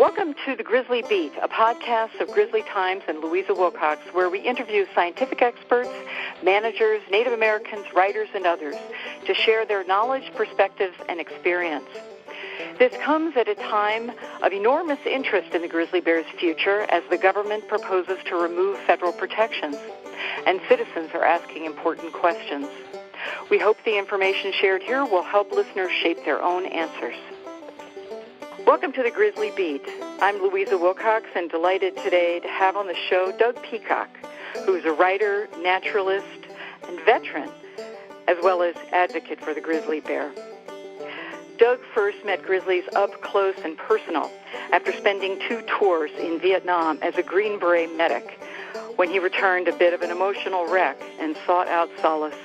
Welcome to the Grizzly Beat, a podcast of Grizzly Times and Louisa Wilcox, where we interview scientific experts, managers, Native Americans, writers, and others to share their knowledge, perspectives, and experience. This comes at a time of enormous interest in the grizzly bear's future as the government proposes to remove federal protections, and citizens are asking important questions. We hope the information shared here will help listeners shape their own answers. Welcome to the Grizzly Beat. I'm Louisa Wilcox and delighted today to have on the show Doug Peacock, who's a writer, naturalist, and veteran, as well as advocate for the grizzly bear. Doug first met grizzlies up close and personal after spending 2 tours in Vietnam as a Green Beret medic, when he returned a bit of an emotional wreck and sought out solace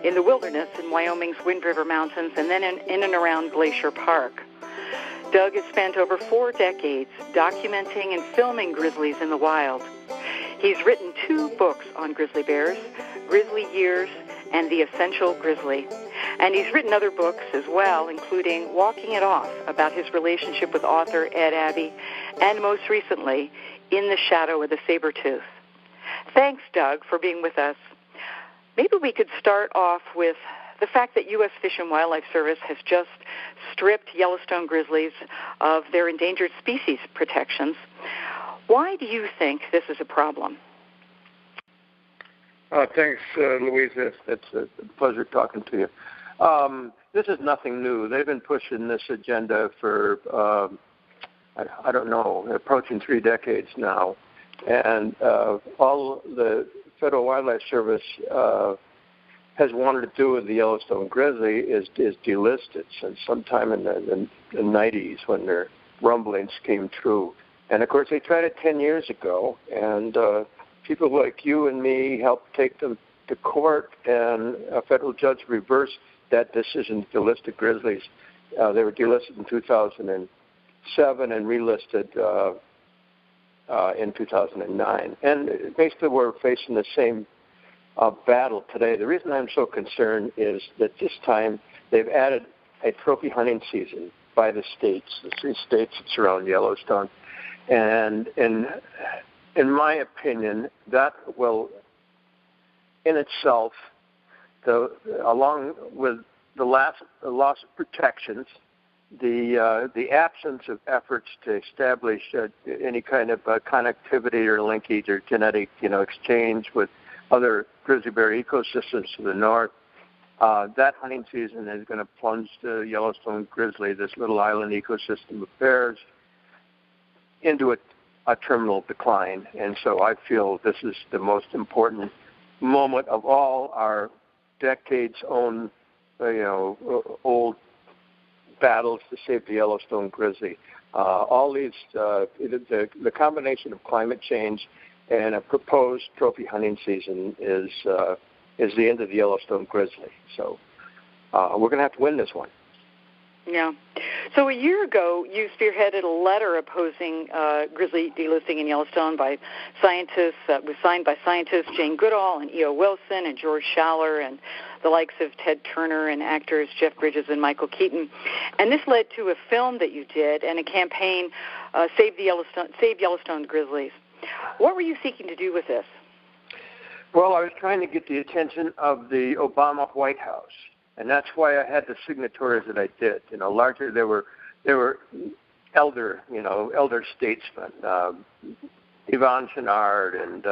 in the wilderness in Wyoming's Wind River Mountains and then in and around Glacier Park. Doug has spent over 4 decades documenting and filming grizzlies in the wild. He's written 2 books on grizzly bears, Grizzly Years and The Essential Grizzly. And he's written other books as well, including Walking It Off, about his relationship with author Ed Abbey, and most recently, In the Shadow of the Sabertooth. Thanks, Doug, for being with us. Maybe we could start off with the fact that U.S. Fish and Wildlife Service has just stripped Yellowstone grizzlies of their endangered species protections. Why do you think this is a problem? Thanks, Louisa. It's a pleasure talking to you. This is nothing new. They've been pushing this agenda for, I don't know, approaching 3 decades now. And all the Federal Wildlife Service has wanted to do with the Yellowstone grizzly is delist it since sometime in the 90s when their rumblings came true. And, of course, they tried it 10 years ago, and people like you and me helped take them to court, and a federal judge reversed that decision to delist grizzlies. They were delisted in 2007 and relisted in 2009. And basically we're facing the same battle today. The reason I'm so concerned is that this time they've added a trophy hunting season by the states, the 3 states that surround Yellowstone. And in my opinion, that will, in itself, along with the loss of protections, the absence of efforts to establish any kind of connectivity or linkage or genetic, exchange with other grizzly bear ecosystems to the north, that hunting season is going to plunge the Yellowstone grizzly, this little island ecosystem of bears, into a terminal decline. And so I feel this is the most important moment of all our decades-old battles to save the Yellowstone grizzly. All these, the combination of climate change and a proposed trophy hunting season is the end of the Yellowstone grizzly. So we're going to have to win this one. Yeah. So a year ago, you spearheaded a letter opposing grizzly delisting in Yellowstone by scientists. Was signed by scientists Jane Goodall and E.O. Wilson and George Schaller and the likes of Ted Turner and actors Jeff Bridges and Michael Keaton. And this led to a film that you did and a campaign, Save Yellowstone Grizzlies. What were you seeking to do with this? Well, I was trying to get the attention of the Obama White House, and that's why I had the signatories that I did. Largely they were elder statesmen, Yvonne Chouinard and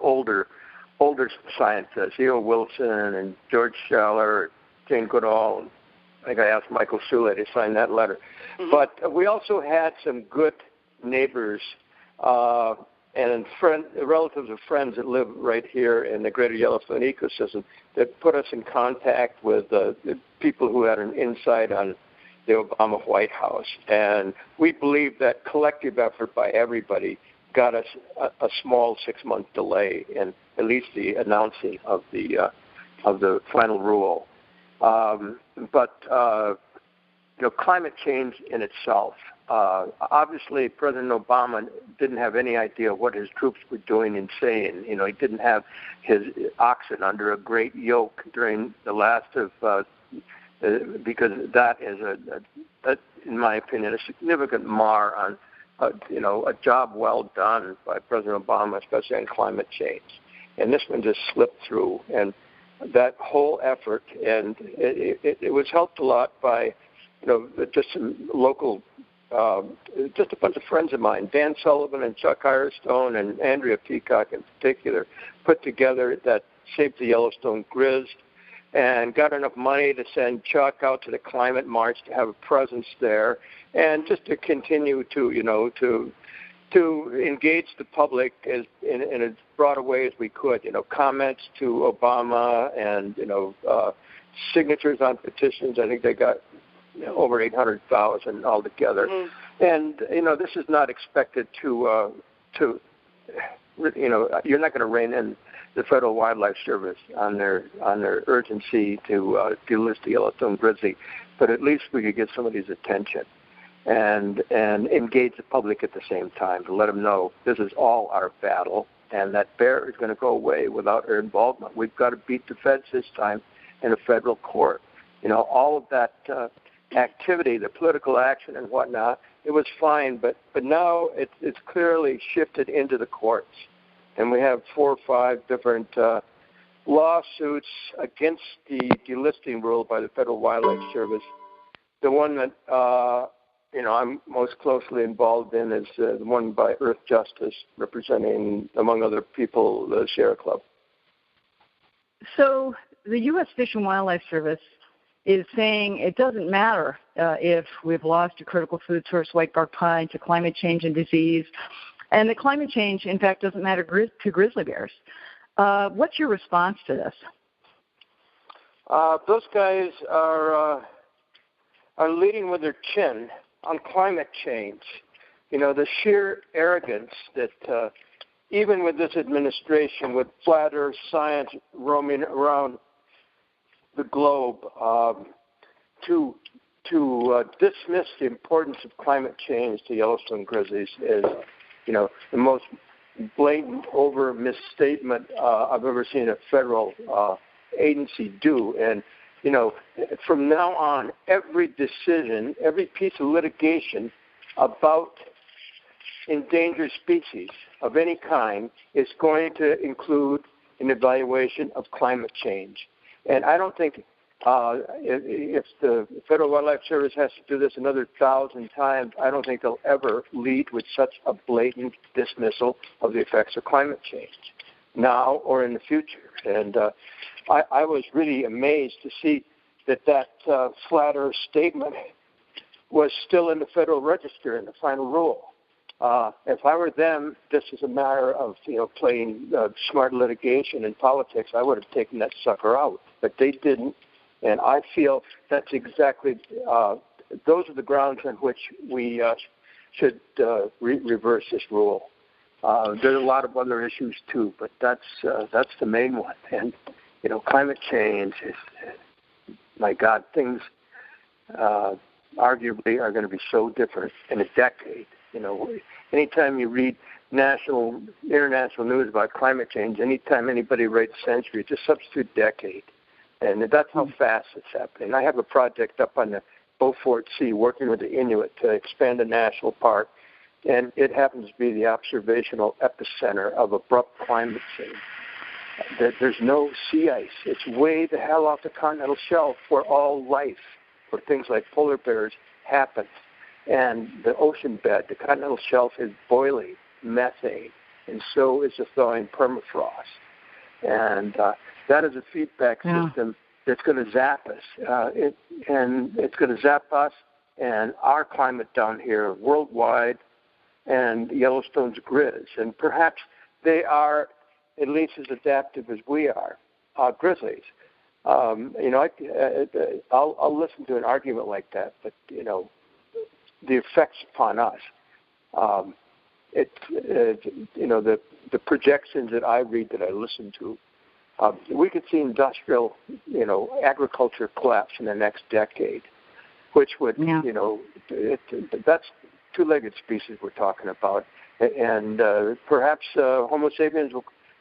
older scientists, E.O. Wilson and George Schaller, Jane Goodall, and I think I asked Michael Sule to sign that letter. Mm-hmm. But we also had some good neighbors and relatives of friends that live right here in the greater Yellowstone ecosystem that put us in contact with the people who had an insight on the Obama White House. And we believe that collective effort by everybody got us a small 6-month delay in at least the announcing of the final rule. But climate change in itself. Obviously, President Obama didn't have any idea what his troops were doing and saying. He didn't have his oxen under a great yoke during the last of, because that is, in my opinion, a significant mar on a job well done by President Obama, especially on climate change. And this one just slipped through. And that whole effort, and it was helped a lot by, just some local, just a bunch of friends of mine, Dan Sullivan and Chuck Firestone and Andrea Peacock in particular, put together that Save the Yellowstone Grizz, and got enough money to send Chuck out to the climate march to have a presence there, and just to continue to engage the public in as broad a way as we could. Comments to Obama and signatures on petitions. I think they got over 800,000 altogether. Mm-hmm. And this is not expected to you're not going to rein in the Federal Wildlife Service on their urgency to delist the Yellowstone Grizzly, but at least we could get somebody's attention and engage the public at the same time to let them know this is all our battle, and that bear is going to go away without our involvement. We've got to beat the feds this time in a federal court. All of that activity, the political action and whatnot, it was fine, but now it's clearly shifted into the courts. And we have 4 or 5 different lawsuits against the delisting rule by the Federal Wildlife Service. The one that I'm most closely involved in is the one by Earth Justice, representing, among other people, the Sierra Club. So the U.S. Fish and Wildlife Service is saying it doesn't matter if we've lost a critical food source, white bark pine, to climate change and disease. And the climate change, in fact, doesn't matter to grizzly bears. What's your response to this? Those guys are leading with their chin on climate change. The sheer arrogance that even with this administration, with flat earth science roaming around the globe, to dismiss the importance of climate change to Yellowstone grizzlies is the most blatant over misstatement I've ever seen a federal agency do. And, from now on, every decision, every piece of litigation about endangered species of any kind is going to include an evaluation of climate change. And I don't think if the Federal Wildlife Service has to do this another 1,000 times, I don't think they'll ever lead with such a blatant dismissal of the effects of climate change, now or in the future. And I was really amazed to see that flat earth statement was still in the Federal Register in the final rule. If I were them, this is a matter of playing smart litigation and politics, I would have taken that sucker out. But they didn't. And I feel that's exactly, those are the grounds on which we should reverse this rule. There's a lot of other issues too, but that's the main one. And, climate change is, my God, things arguably are going to be so different in a decade. Anytime you read national, international news about climate change, anytime anybody writes century, just substitute decade. And that's how fast it's happening. I have a project up on the Beaufort Sea working with the Inuit to expand a national park, and it happens to be the observational epicenter of abrupt climate change. There's no sea ice. It's way the hell off the continental shelf where all life, where things like polar bears happen. And the ocean bed, the continental shelf, is boiling methane, and so is the thawing permafrost. And that is a feedback system that's going to zap us. And it's going to zap us and our climate down here worldwide and Yellowstone's grizz. And perhaps they are at least as adaptive as we are, grizzlies. I'll listen to an argument like that, but, the effects upon us, the projections that I read, that I listen to, we could see industrial, agriculture collapse in the next decade, which would, that's two-legged species we're talking about. And perhaps Homo sapiens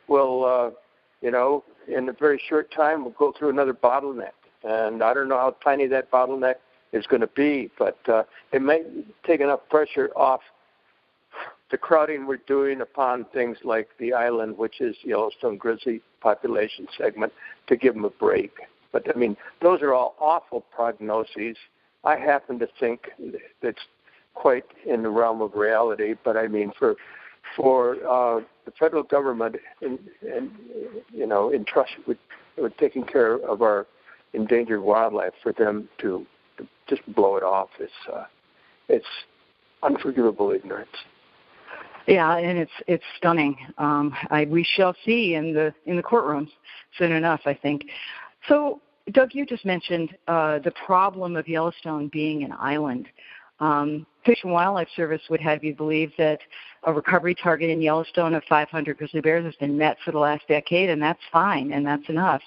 will in a very short time, will go through another bottleneck. And I don't know how tiny that bottleneck is going to be, but it might take enough pressure off the crowding we're doing upon things like the island, which is Yellowstone grizzly population segment, to give them a break. But, I mean, those are all awful prognoses. I happen to think that's quite in the realm of reality, but, I mean, for the federal government entrusted with taking care of our endangered wildlife, for them to just blow it off, it's unforgivable ignorance. Yeah, and it's stunning. We shall see in the courtrooms soon enough, I think. So, Doug, you just mentioned the problem of Yellowstone being an island. Fish and Wildlife Service would have you believe that a recovery target in Yellowstone of 500 grizzly bears has been met for the last decade, and that's fine, and that's enough.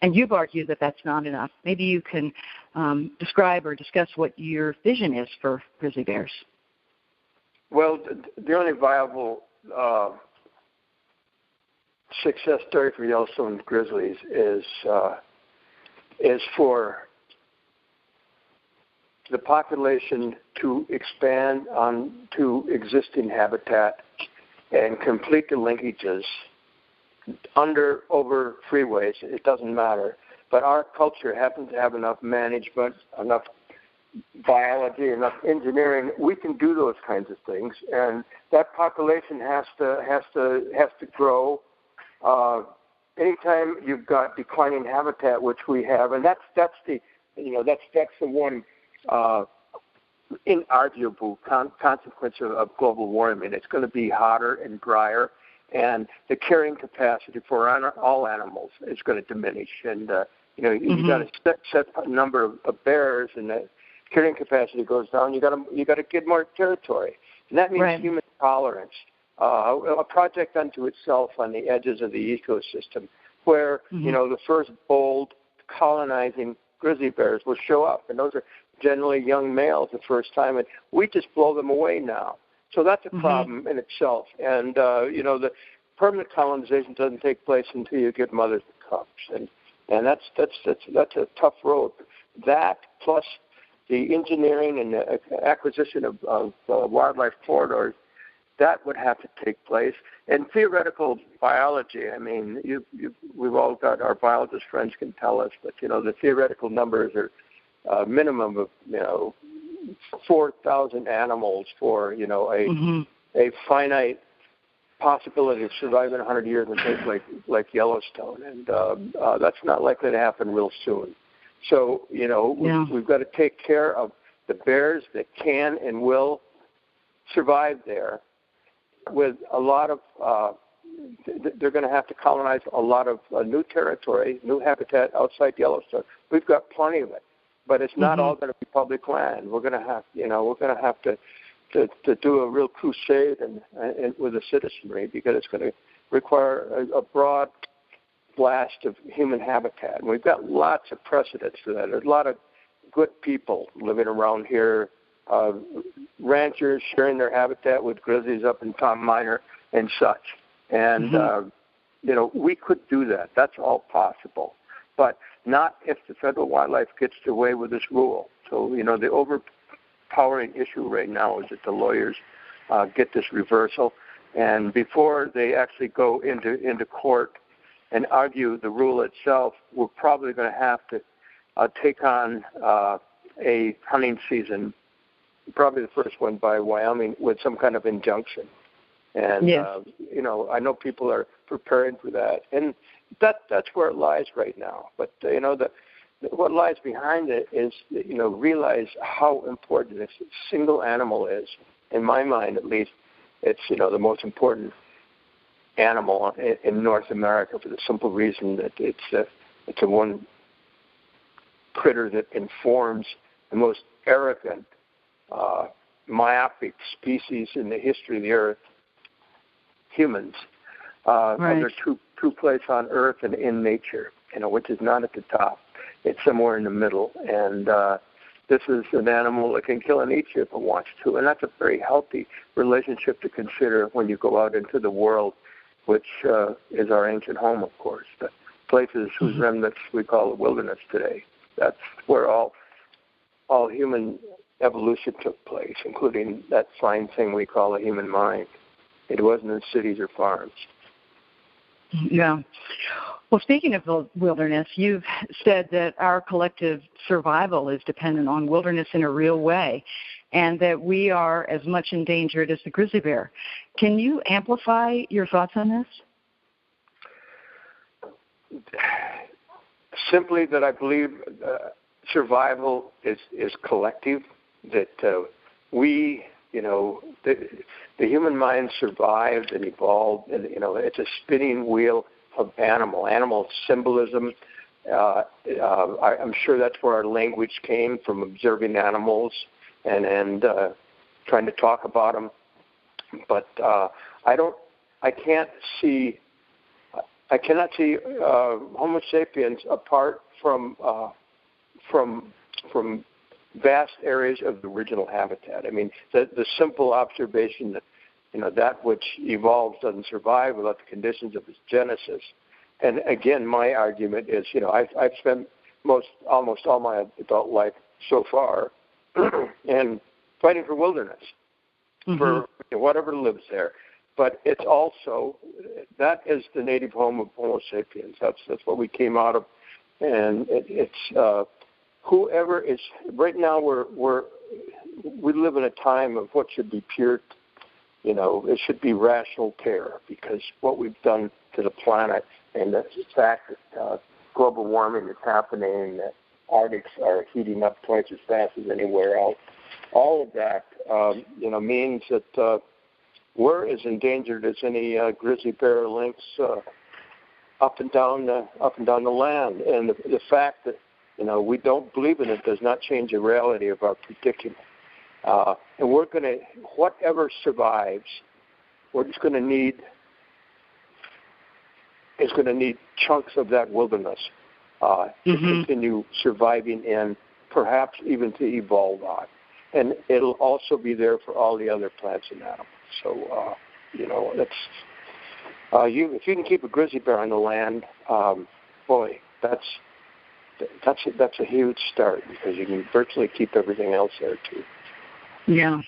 And you've argued that that's not enough. Maybe you can describe or discuss what your vision is for grizzly bears. Well, the only viable success story for Yellowstone grizzlies is for the population to expand onto existing habitat and complete the linkages over freeways. It doesn't matter. But our culture happens to have enough management, enough biology, enough engineering. We can do those kinds of things, and that population has to grow. Anytime you've got declining habitat, which we have, and that's the one inarguable consequence of global warming. It's going to be hotter and drier, and the carrying capacity for all animals is going to diminish. And you got to set a number of bears, and the carrying capacity goes down. You got to get more territory, and that means human tolerance. A project unto itself on the edges of the ecosystem, where the first bold colonizing grizzly bears will show up, and those are generally young males the first time, and we just blow them away now. So that's a problem in itself. And the permanent colonization doesn't take place until you get mothers and cubs, and that's a tough road. That plus the engineering and the acquisition of wildlife corridors, that would have to take place. And theoretical biology, I mean, we've all got, our biologist friends can tell us, but, the theoretical numbers are a minimum of, 4,000 animals for, a finite possibility of surviving 100 years in a place like Yellowstone. And that's not likely to happen real soon. So, we've got to take care of the bears that can and will survive there, with a lot of, they're going to have to colonize a lot of new territory, new habitat outside Yellowstone. We've got plenty of it, but it's not all going to be public land. We're going to have to do a real crusade and with the citizenry, because it's going to require a broad blast of human habitat. And we've got lots of precedents for that. There's a lot of good people living around here. Ranchers sharing their habitat with grizzlies up in Tom Minor and such. And, we could do that. That's all possible. But not if the federal wildlife gets away with this rule. So, the overpowering issue right now is that the lawyers get this reversal. And before they actually go into court and argue the rule itself, we're probably going to have to take on a hunting season, probably the first one by Wyoming, with some kind of injunction. And, I know people are preparing for that. And that's where it lies right now. But, what lies behind it is, realize how important this single animal is. In my mind, at least, it's, the most important animal in North America, for the simple reason that it's a one critter that informs the most arrogant, myopic species in the history of the earth, humans. There's true place on earth and in nature, which is not at the top. It's somewhere in the middle. And this is an animal that can kill and eat you if it wants to. And that's a very healthy relationship to consider when you go out into the world, which is our ancient home, of course. The places whose remnants we call the wilderness today. That's where all human evolution took place, including that fine thing we call the human mind. It wasn't in cities or farms. Yeah. Well, speaking of the wilderness, you've said that our collective survival is dependent on wilderness in a real way, and that we are as much endangered as the grizzly bear. Can you amplify your thoughts on this? Simply that I believe survival is collective, that we, the human mind survived and evolved, and, it's a spinning wheel of animal symbolism. I'm sure that's where our language came from, observing animals and trying to talk about them. But I cannot see Homo sapiens apart from vast areas of the original habitat. I mean, the simple observation that that which evolves doesn't survive without the conditions of its genesis. And again, my argument is, I've spent almost all my adult life so far and fighting for wilderness, for whatever lives there. But it's also, that is the native home of Homo sapiens. That's what we came out of, and it's whoever is. Right now, we live in a time of what should be pure. It should be rational care, because what we've done to the planet and the fact that global warming is happening, that Arctics are heating up twice as fast as anywhere else. All of that, means that we're as endangered as any grizzly bear or lynx up and down the land. And the fact that we don't believe in it does not change the reality of our predicament. And we're going to, whatever survives, we're just going to need chunks of that wilderness to continue surviving in, perhaps even to evolve on. And it'll also be there for all the other plants and animals. So, that's if you can keep a grizzly bear on the land, boy, that's a huge start, because you can virtually keep everything else there too. Yeah.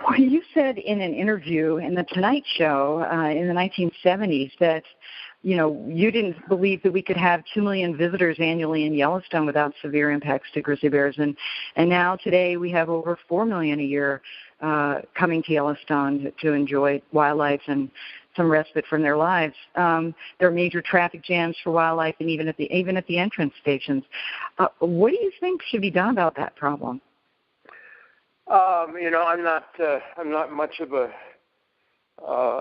Well, you said in an interview in The Tonight Show in the 1970s that, you didn't believe that we could have 2 million visitors annually in Yellowstone without severe impacts to grizzly bears. And now today we have over 4 million a year coming to Yellowstone to enjoy wildlife and some respite from their lives. There are major traffic jams for wildlife, and even at the entrance stations. What do you think should be done about that problem? I'm not much of a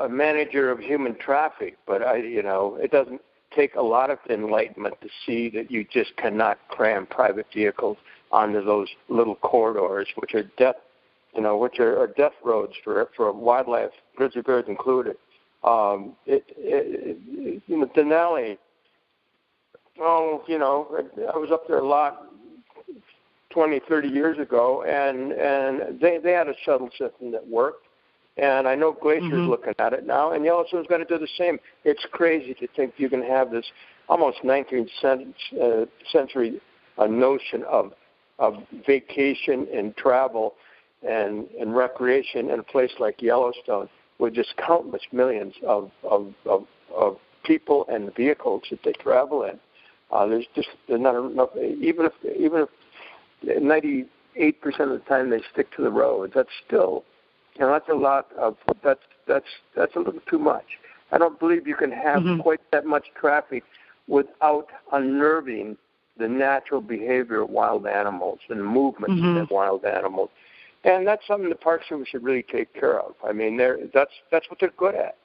manager of human traffic, but it doesn't take a lot of enlightenment to see that you just cannot cram private vehicles onto those little corridors, which are death roads for wildlife, grizzly bears included. Denali. I was up there a lot 20, 30 years ago, and they had a shuttle system that worked. And I know Glacier's looking at it now, and Yellowstone's going to do the same. It's crazy to think you can have this almost 19th century notion of vacation and travel and recreation in a place like Yellowstone with just countless millions of people and vehicles that they travel in. There's not enough. Even if 98% of the time they stick to the road, that's still. That's a lot of that's a little too much. I don't believe you can have quite that much traffic without unnerving the natural behavior of wild animals and the movements of wild animals. And that's something the Park Service should really take care of. I mean, that's what they're good at.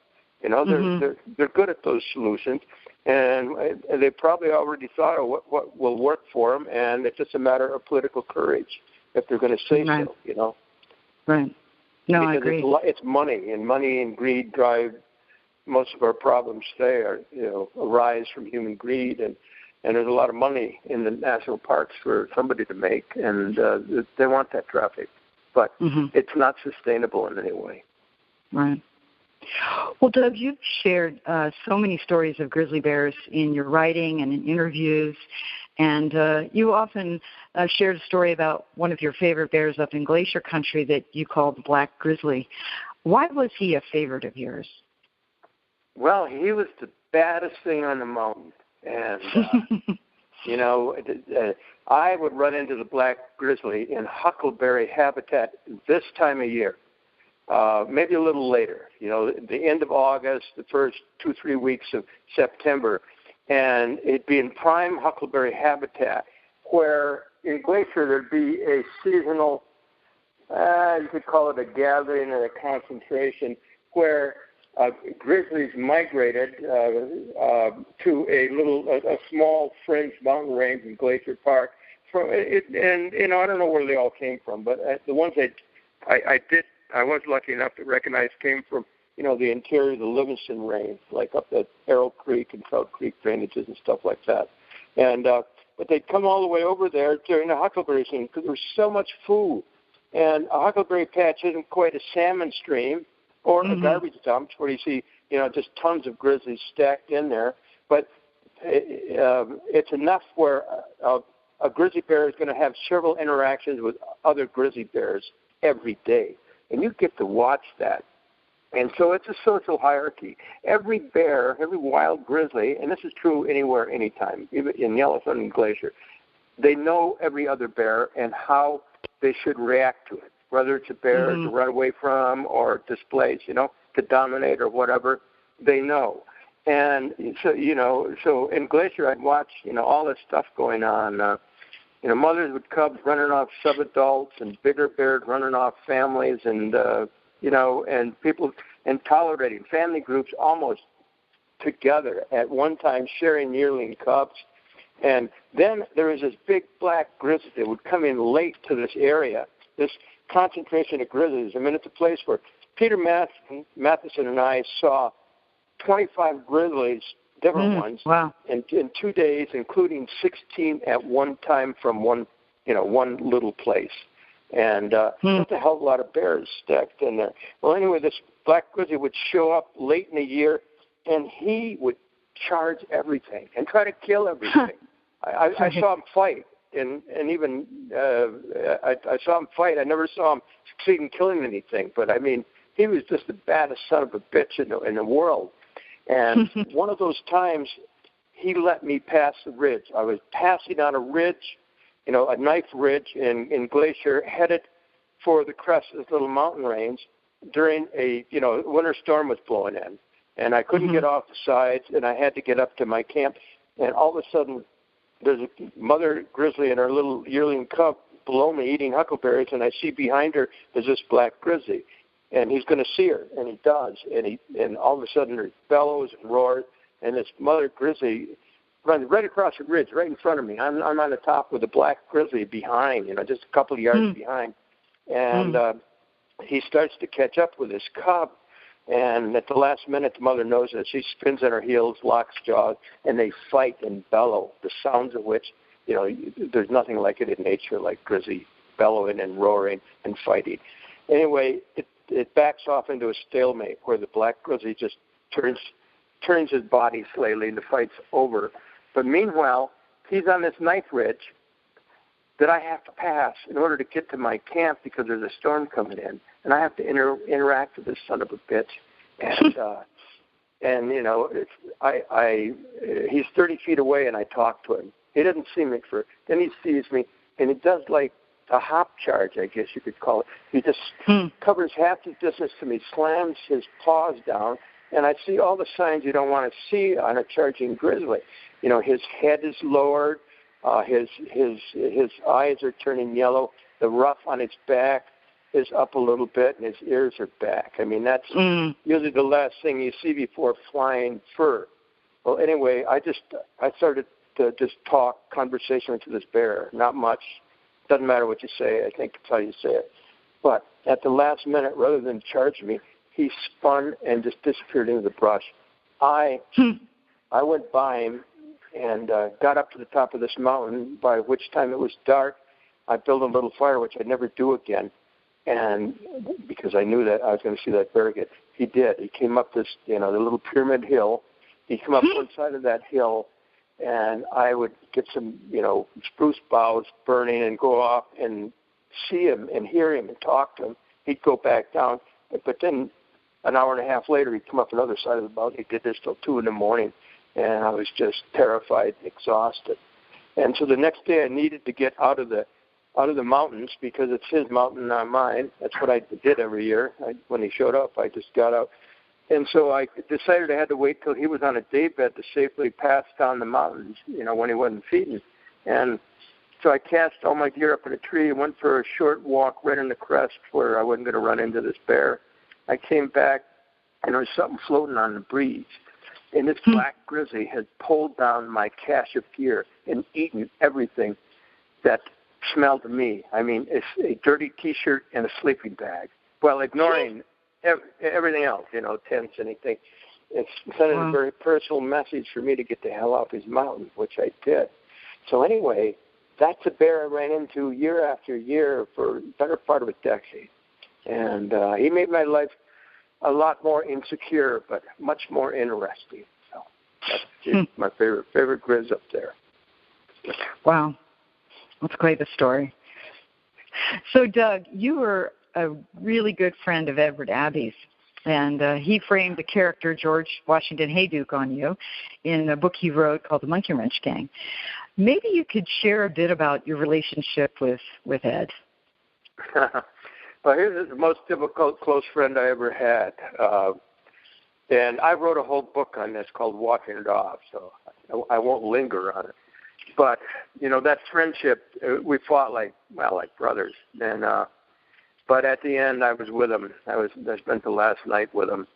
They're good at those solutions, and they probably already thought of what will work for them. And it's just a matter of political courage if they're going to say so. Right. No, because I agree. It's money, and money and greed drive most of our problems today. Arise from human greed, and there's a lot of money in the national parks for somebody to make, and they want that traffic, but it's not sustainable in any way. Right. Well, Doug, you've shared so many stories of grizzly bears in your writing and in interviews, and you often shared a story about one of your favorite bears up in Glacier Country that you call the Black Grizzly. Why was he a favorite of yours? Well, he was the baddest thing on the mountain. And, I would run into the black grizzly in huckleberry habitat this time of year, maybe a little later, the end of August, the first 2-3 weeks of September. And it'd be in prime huckleberry habitat where in Glacier there'd be a seasonal, you could call it a gathering or a concentration, where grizzlies migrated to a small fringe mountain range in Glacier Park. And I don't know where they all came from, but the ones I was lucky enough to recognize came from the interior of the Livingston Range, like up at Arrow Creek and Trout Creek drainages and stuff like that. And but they'd come all the way over there during the huckleberry season because there was so much food. And a huckleberry patch isn't quite a salmon stream or a garbage dump where you see, just tons of grizzlies stacked in there. But it's enough where a grizzly bear is going to have several interactions with other grizzly bears every day. And you get to watch that. And so it's a social hierarchy. Every bear, every wild grizzly, and this is true anywhere, anytime, even in Yellowstone and Glacier, they know every other bear and how they should react to it, whether it's a bear to run away from or displace, to dominate or whatever, they know. And so in Glacier I'd watch, all this stuff going on. Mothers with cubs running off sub-adults and bigger bears running off families and, and people and tolerating family groups almost together at one time sharing yearling cubs. And then there was this big black grizzly that would come in late to this area, this concentration of grizzlies. I mean, it's a place where Peter Matheson and I saw 25 grizzlies, different ones, in 2 days, including 16 at one time from one little place. And that's a hell of a lot of bears stacked in there. Well, anyway, this black grizzly would show up late in the year, and he would charge everything and try to kill everything. I saw him fight, and even I saw him fight. I never saw him succeed in killing anything, but I mean, he was just the baddest son of a bitch in the world. And one of those times, he let me pass the ridge. I was passing on a ridge, a knife ridge in Glacier, headed for the crest of this little mountain range during a, winter storm was blowing in. And I couldn't get off the sides, and I had to get up to my camp. And all of a sudden, there's a mother grizzly and her little yearling cub below me eating huckleberries, and I see behind her is this black grizzly. And he's going to see her, and he does. And all of a sudden, there's bellows and roars, and this mother grizzly runs right across the ridge, right in front of me. I'm on the top with a black grizzly behind, just a couple of yards behind. And he starts to catch up with his cub. And at the last minute, the mother knows that. She spins on her heels, locks jaws, and they fight and bellow, the sounds of which, there's nothing like it in nature, like grizzly bellowing and roaring and fighting. Anyway, it backs off into a stalemate where the black grizzly just turns his body slightly and the fight's over. But meanwhile, he's on this knife ridge that I have to pass in order to get to my camp because there's a storm coming in, and I have to interact with this son of a bitch. And he's 30 feet away, and I talk to him. He doesn't see me then he sees me, and he does like a hop charge, I guess you could call it. He just covers half the distance to me, slams his paws down, and I see all the signs you don't want to see on a charging grizzly. His head is lowered, his eyes are turning yellow, the ruff on his back is up a little bit, and his ears are back. I mean, that's usually the last thing you see before flying fur. Well, anyway, I started to just talk conversation to this bear, not much. Doesn't matter what you say. I think it's how you say it. But at the last minute, rather than charge me, he spun and just disappeared into the brush. I went by him and got up to the top of this mountain, by which time it was dark. I built a little fire, which I'd never do again, and because I knew that I was going to see that bear again. He did. He came up this, the little pyramid hill. He came up one side of that hill, and I would get some, spruce boughs burning and go off and see him and hear him and talk to him. He'd go back down, But then an hour and a half later, he'd come up another side of the mountain. He did this till 2 a.m, and I was just terrified and exhausted. And so the next day, I needed to get out of the mountains because it's his mountain, not mine. That's what I did every year. When he showed up, I just got out. And so I decided I had to wait till he was on a daybed to safely pass down the mountains, when he wasn't feeding. And so I cast all my gear up in a tree and went for a short walk right in the crest where I wasn't going to run into this bear. I came back, and there was something floating on the breeze. And this black grizzly had pulled down my cache of gear and eaten everything that smelled to me. I mean, it's a dirty T-shirt and a sleeping bag, while ignoring everything else, tents, anything. It's sending a very personal message for me to get the hell off his mountain, which I did. So anyway, that's a bear I ran into year after year for the better part of a decade. And he made my life a lot more insecure, but much more interesting. So that's just my favorite Grizz up there. Wow. That's quite the story. So, Doug, you were a really good friend of Everett Abbey's, and he framed the character George Washington Hayduke on you in a book he wrote called The Monkey Wrench Gang. Maybe you could share a bit about your relationship with Ed. Well, here's the most difficult close friend I ever had. And I wrote a whole book on this called Walking It Off, so I won't linger on it. But, that friendship, we fought like brothers. And but at the end, I was with him. I spent the last night with him.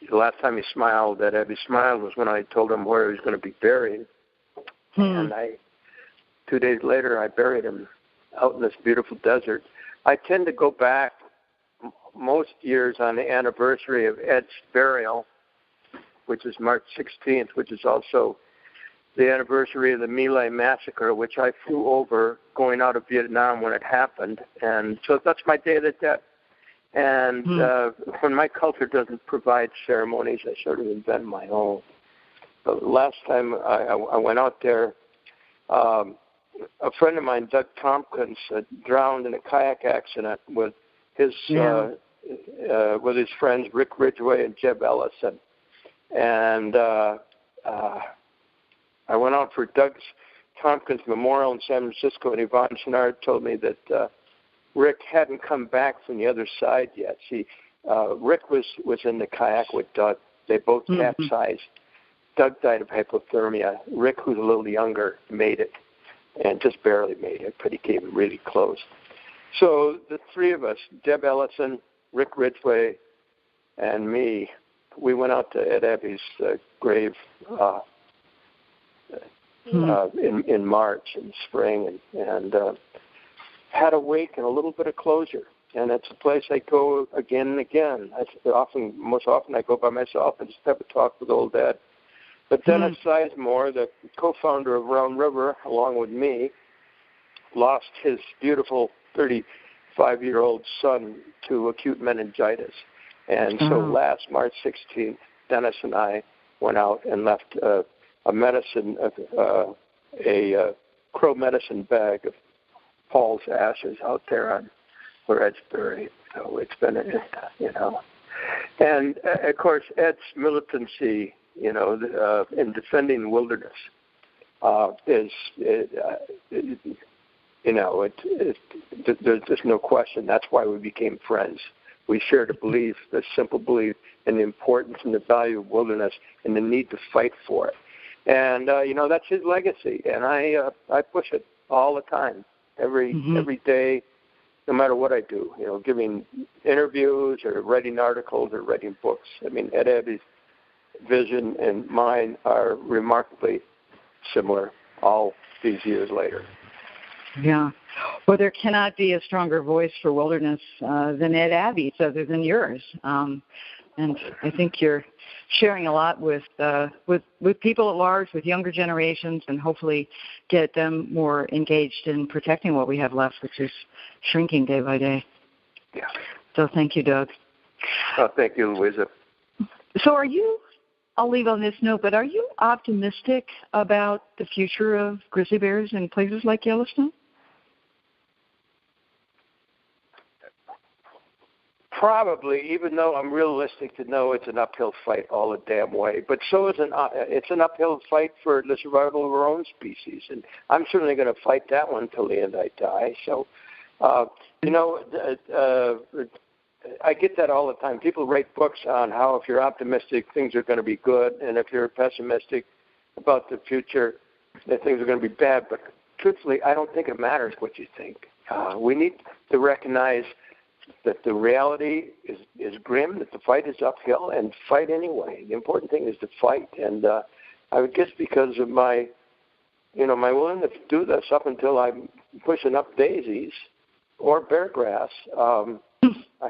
The last time he smiled, that Abby smiled, was when I told him where he was going to be buried. And 2 days later, I buried him out in this beautiful desert. I tend to go back most years on the anniversary of Ed's burial, which is March 16th, which is also the anniversary of the My Lai massacre, which I flew over going out of Vietnam when it happened. And so that's my Day of the Dead. And when my culture doesn't provide ceremonies, I sort of invent my own. But last time I went out there, a friend of mine, Doug Tompkins, drowned in a kayak accident with his friends Rick Ridgway and Jeb Ellison. And I went out for Doug Tompkins Memorial in San Francisco, and Yvonne Chenard told me that Rick hadn't come back from the other side yet. See, Rick was in the kayak with Doug. They both capsized. Doug died of hypothermia. Rick, who's a little younger, made it, and just barely made it, but he came really close. So the three of us, Jeb Ellison, Rick Ridgway, and me, we went out to Ed Abbey's grave in March and spring, and had a wake and a little bit of closure. And it's a place I go again and again. Most often I go by myself and just have a talk with old Ed. But Dennis Sizemore, the co-founder of Round River, along with me, lost his beautiful 35-year-old son to acute meningitis. And so last March 16th, Dennis and I went out and left a crow medicine bag of Paul's ashes out there on where Ed's buried. So it's been, And, of course, Ed's militancy, in defending the wilderness there's no question. That's why we became friends. We shared a belief, the simple belief in the importance and the value of wilderness and the need to fight for it. And, that's his legacy. And I push it all the time, every day, no matter what I do, giving interviews or writing articles or writing books. I mean, Ed Abbey's vision and mine are remarkably similar all these years later. Yeah. Well, there cannot be a stronger voice for wilderness than Ed Abbey's other than yours. And I think you're sharing a lot with people at large, with younger generations, and hopefully get them more engaged in protecting what we have left, which is shrinking day by day. Yeah. So thank you, Doug. Thank you, Louisa. So I'll leave on this note, but are you optimistic about the future of grizzly bears in places like Yellowstone? Probably, even though I'm realistic to know it's an uphill fight all the damn way. But so is it's an uphill fight for the survival of our own species, and I'm certainly going to fight that one till the end I die. So, I get that all the time. People write books on how if you're optimistic, things are going to be good, and if you're pessimistic about the future, that things are going to be bad. But truthfully, I don't think it matters what you think. We need to recognize that the reality is grim, that the fight is uphill, and fight anyway. The important thing is to fight. And I would guess because of my willingness to do this up until I'm pushing up daisies or bear grass, I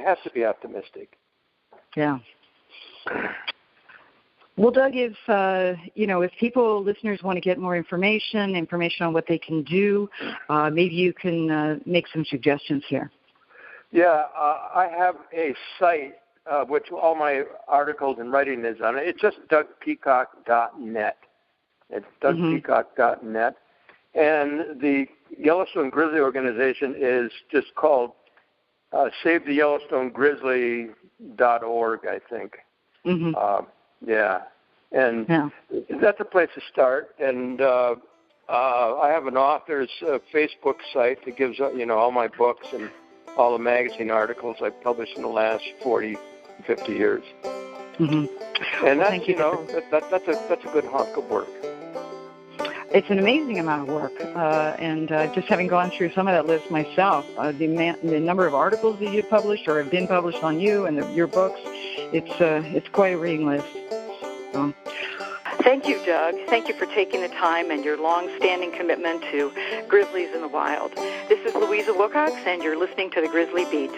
have to be optimistic. Yeah. Well, Doug, if listeners want to get more information on what they can do, maybe you can make some suggestions here. Yeah, I have a site which all my articles and writing is on it. It's just dougpeacock.net. It's dougpeacock.net. And the Yellowstone Grizzly organization is just called SaveTheYellowstoneGrizzly.org, I think. Mm-hmm. That's a place to start. And I have an author's Facebook site that gives all my books and all the magazine articles I've published in the last 40, 50 years. Mm-hmm. And that's that's a good hunk of work. It's an amazing amount of work, and just having gone through some of that list myself, the number of articles that you've published or have been published on you and your books, it's quite a reading list. Thank you, Doug. Thank you for taking the time and your long-standing commitment to grizzlies in the wild. This is Louisa Wilcox, and you're listening to the Grizzly Beat.